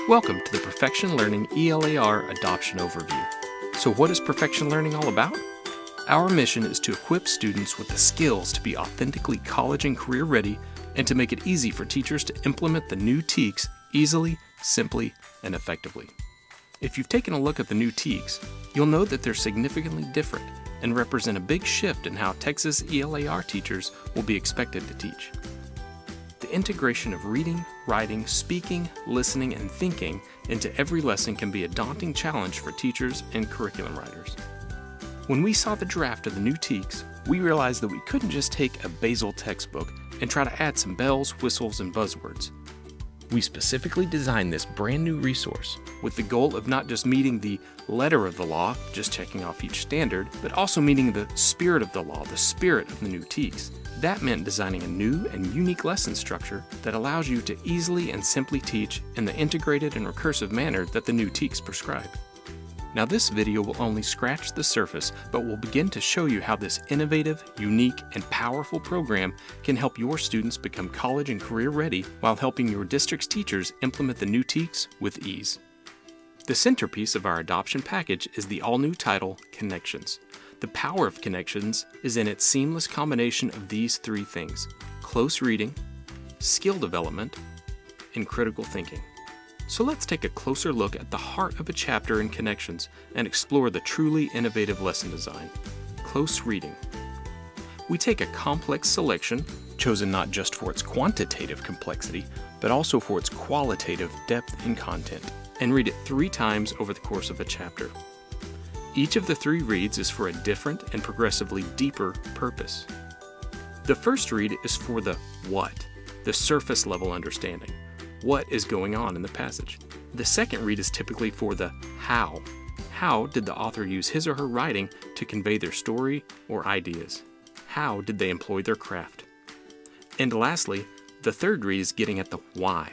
Welcome to the Perfection Learning ELAR Adoption Overview. So what is Perfection Learning all about? Our mission is to equip students with the skills to be authentically college and career ready and to make it easy for teachers to implement the new TEKS easily, simply, and effectively. If you've taken a look at the new TEKS, you'll know that they're significantly different and represent a big shift in how Texas ELAR teachers will be expected to teach. The integration of reading, writing, speaking, listening, and thinking into every lesson can be a daunting challenge for teachers and curriculum writers. When we saw the draft of the new TEKS, we realized that we couldn't just take a Basel textbook and try to add some bells, whistles, and buzzwords. We specifically designed this brand new resource with the goal of not just meeting the letter of the law, just checking off each standard, but also meeting the spirit of the law, the spirit of the new TEKS. That meant designing a new and unique lesson structure that allows you to easily and simply teach in the integrated and recursive manner that the new TEKS prescribe. Now this video will only scratch the surface, but will begin to show you how this innovative, unique, and powerful program can help your students become college and career ready while helping your district's teachers implement the new TEKS with ease. The centerpiece of our adoption package is the all-new title, Connections. The power of Connections is in its seamless combination of these three things: close reading, skill development, and critical thinking. So let's take a closer look at the heart of a chapter in Connections and explore the truly innovative lesson design. Close reading. We take a complex selection, chosen not just for its quantitative complexity, but also for its qualitative depth and content, and read it 3 times over the course of a chapter. Each of the 3 reads is for a different and progressively deeper purpose. The first read is for the what, the surface level understanding. What is going on in the passage? The second read is typically for the how. How did the author use his or her writing to convey their story or ideas? How did they employ their craft? And lastly, the third read is getting at the why.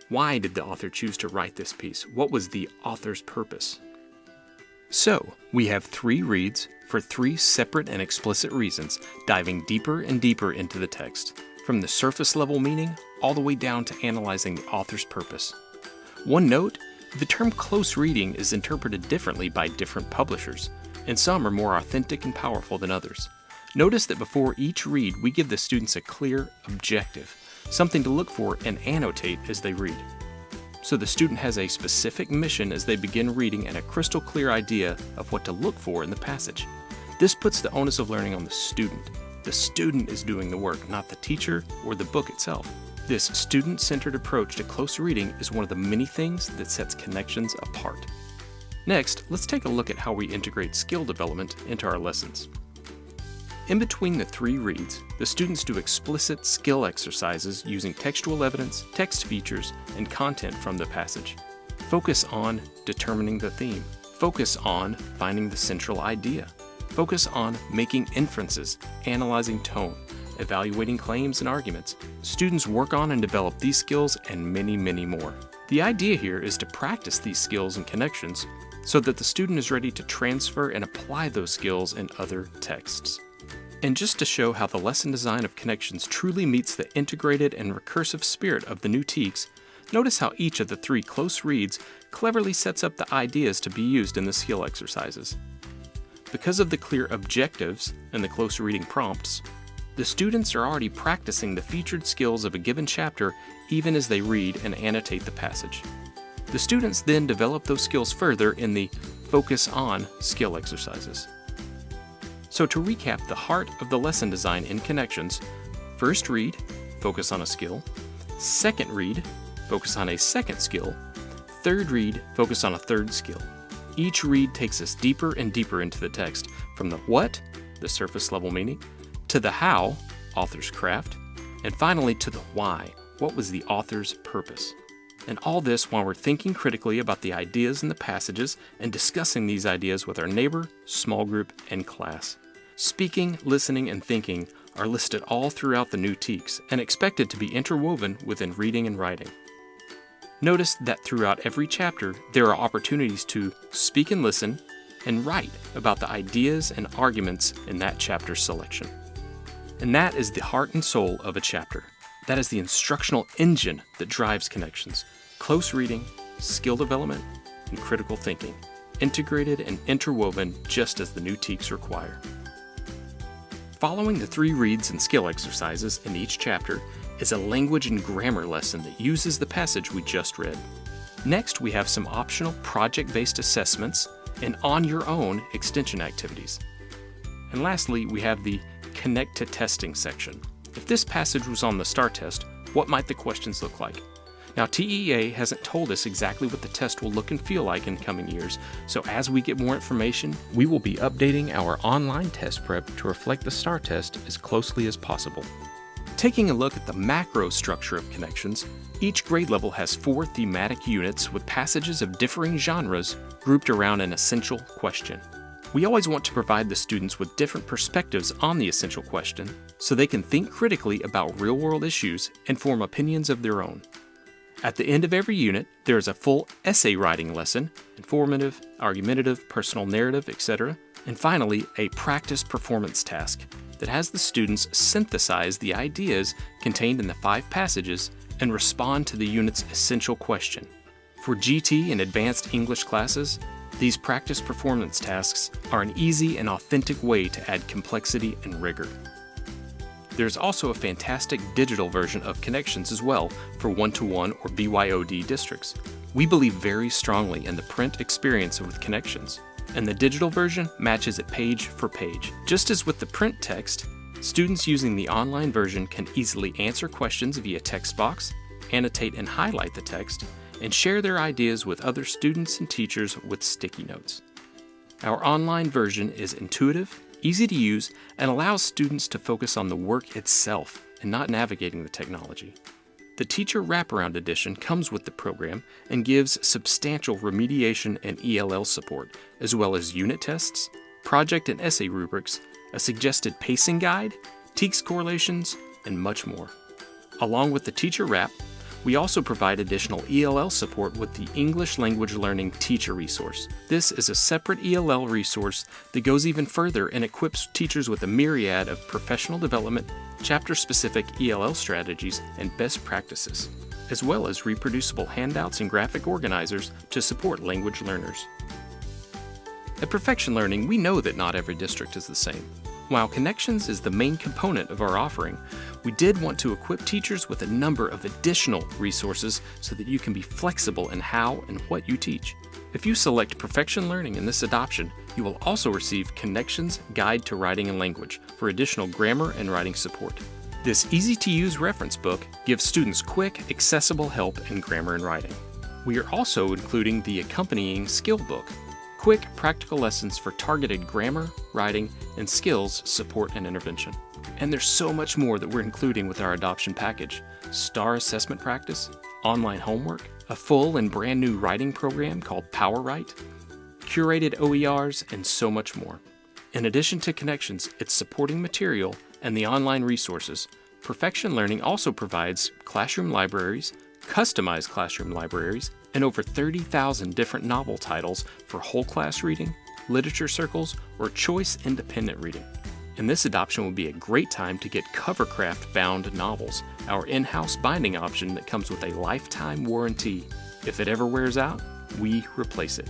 Why did the author choose to write this piece? What was the author's purpose? So, we have 3 reads for 3 separate and explicit reasons, diving deeper and deeper into the text, from the surface level meaning all the way down to analyzing the author's purpose. One note, the term close reading is interpreted differently by different publishers, and some are more authentic and powerful than others. Notice that before each read, we give the students a clear objective, something to look for and annotate as they read. So the student has a specific mission as they begin reading and a crystal clear idea of what to look for in the passage. This puts the onus of learning on the student. The student is doing the work, not the teacher or the book itself. This student-centered approach to close reading is one of the many things that sets Connections apart. Next, let's take a look at how we integrate skill development into our lessons. In between the 3 reads, the students do explicit skill exercises using textual evidence, text features, and content from the passage. Focus on determining the theme. Focus on finding the central idea. Focus on making inferences, analyzing tone, evaluating claims and arguments. Students work on and develop these skills and many, many more. The idea here is to practice these skills and connections so that the student is ready to transfer and apply those skills in other texts. And just to show how the lesson design of Connections truly meets the integrated and recursive spirit of the new TEKS, notice how each of the 3 close reads cleverly sets up the ideas to be used in the skill exercises. Because of the clear objectives and the close reading prompts, the students are already practicing the featured skills of a given chapter even as they read and annotate the passage. The students then develop those skills further in the Focus On skill exercises. So to recap the heart of the lesson design in Connections, first read, focus on a skill. Second read, focus on a second skill. Third read, focus on a third skill. Each read takes us deeper and deeper into the text, from the what, the surface level meaning, to the how, author's craft, and finally to the why, what was the author's purpose. And all this while we're thinking critically about the ideas in the passages and discussing these ideas with our neighbor, small group, and class. Speaking, listening, and thinking are listed all throughout the new TEKS and expected to be interwoven within reading and writing. Notice that throughout every chapter, there are opportunities to speak and listen and write about the ideas and arguments in that chapter's selection. And that is the heart and soul of a chapter. That is the instructional engine that drives Connections. Close reading, skill development, and critical thinking, integrated and interwoven just as the new TEKS require. Following the 3 reads and skill exercises in each chapter is a language and grammar lesson that uses the passage we just read. Next, we have some optional project-based assessments and on-your-own extension activities. And lastly, we have the Connect to Testing section. If this passage was on the STAR test, what might the questions look like? Now, TEA hasn't told us exactly what the test will look and feel like in coming years, so as we get more information, we will be updating our online test prep to reflect the STAR test as closely as possible. Taking a look at the macro structure of connections, each grade level has 4 thematic units with passages of differing genres grouped around an essential question. We always want to provide the students with different perspectives on the essential question so they can think critically about real-world issues and form opinions of their own. At the end of every unit, there is a full essay writing lesson, informative, argumentative, personal narrative, etc., and finally, a practice performance task that has the students synthesize the ideas contained in the 5 passages and respond to the unit's essential question. For GT and advanced English classes, these practice performance tasks are an easy and authentic way to add complexity and rigor. There's also a fantastic digital version of Connections as well for one-to-one or BYOD districts. We believe very strongly in the print experience with Connections, and the digital version matches it page for page. Just as with the print text, students using the online version can easily answer questions via text box, annotate and highlight the text, and share their ideas with other students and teachers with sticky notes. Our online version is intuitive, easy to use, and allows students to focus on the work itself and not navigating the technology. The Teacher Wraparound Edition comes with the program and gives substantial remediation and ELL support, as well as unit tests, project and essay rubrics, a suggested pacing guide, TEKS correlations, and much more. Along with the Teacher Wrap, we also provide additional ELL support with the English Language Learning Teacher Resource. This is a separate ELL resource that goes even further and equips teachers with a myriad of professional development, chapter-specific ELL strategies, and best practices, as well as reproducible handouts and graphic organizers to support language learners. At Perfection Learning, we know that not every district is the same. While Connections is the main component of our offering, we did want to equip teachers with a number of additional resources so that you can be flexible in how and what you teach. If you select Perfection Learning in this adoption, you will also receive Connections Guide to Writing and Language for additional grammar and writing support. This easy-to-use reference book gives students quick, accessible help in grammar and writing. We are also including the accompanying skill book, quick, practical lessons for targeted grammar, writing, and skills support and intervention. And there's so much more that we're including with our adoption package: STAR assessment practice, online homework, a full and brand new writing program called PowerWrite, curated OERs, and so much more. In addition to Connections, its supporting material, and the online resources, Perfection Learning also provides classroom libraries, customized classroom libraries, and over 30,000 different novel titles for whole class reading, literature circles, or choice independent reading. And this adoption will be a great time to get Covercraft bound novels, our in-house binding option that comes with a lifetime warranty. If it ever wears out, we replace it.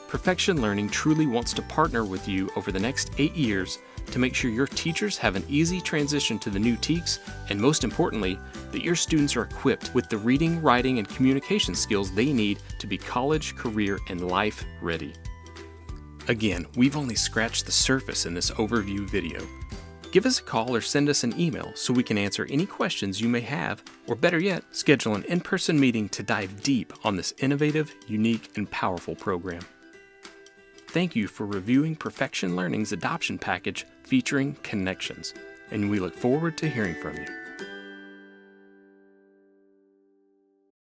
Perfection Learning truly wants to partner with you over the next 8 years to make sure your teachers have an easy transition to the new TEKS, and most importantly, that your students are equipped with the reading, writing, and communication skills they need to be college, career, and life ready. Again, we've only scratched the surface in this overview video. Give us a call or send us an email so we can answer any questions you may have, or better yet, schedule an in-person meeting to dive deep on this innovative, unique, and powerful program. Thank you for reviewing Perfection Learning's adoption package featuring Connections, and we look forward to hearing from you.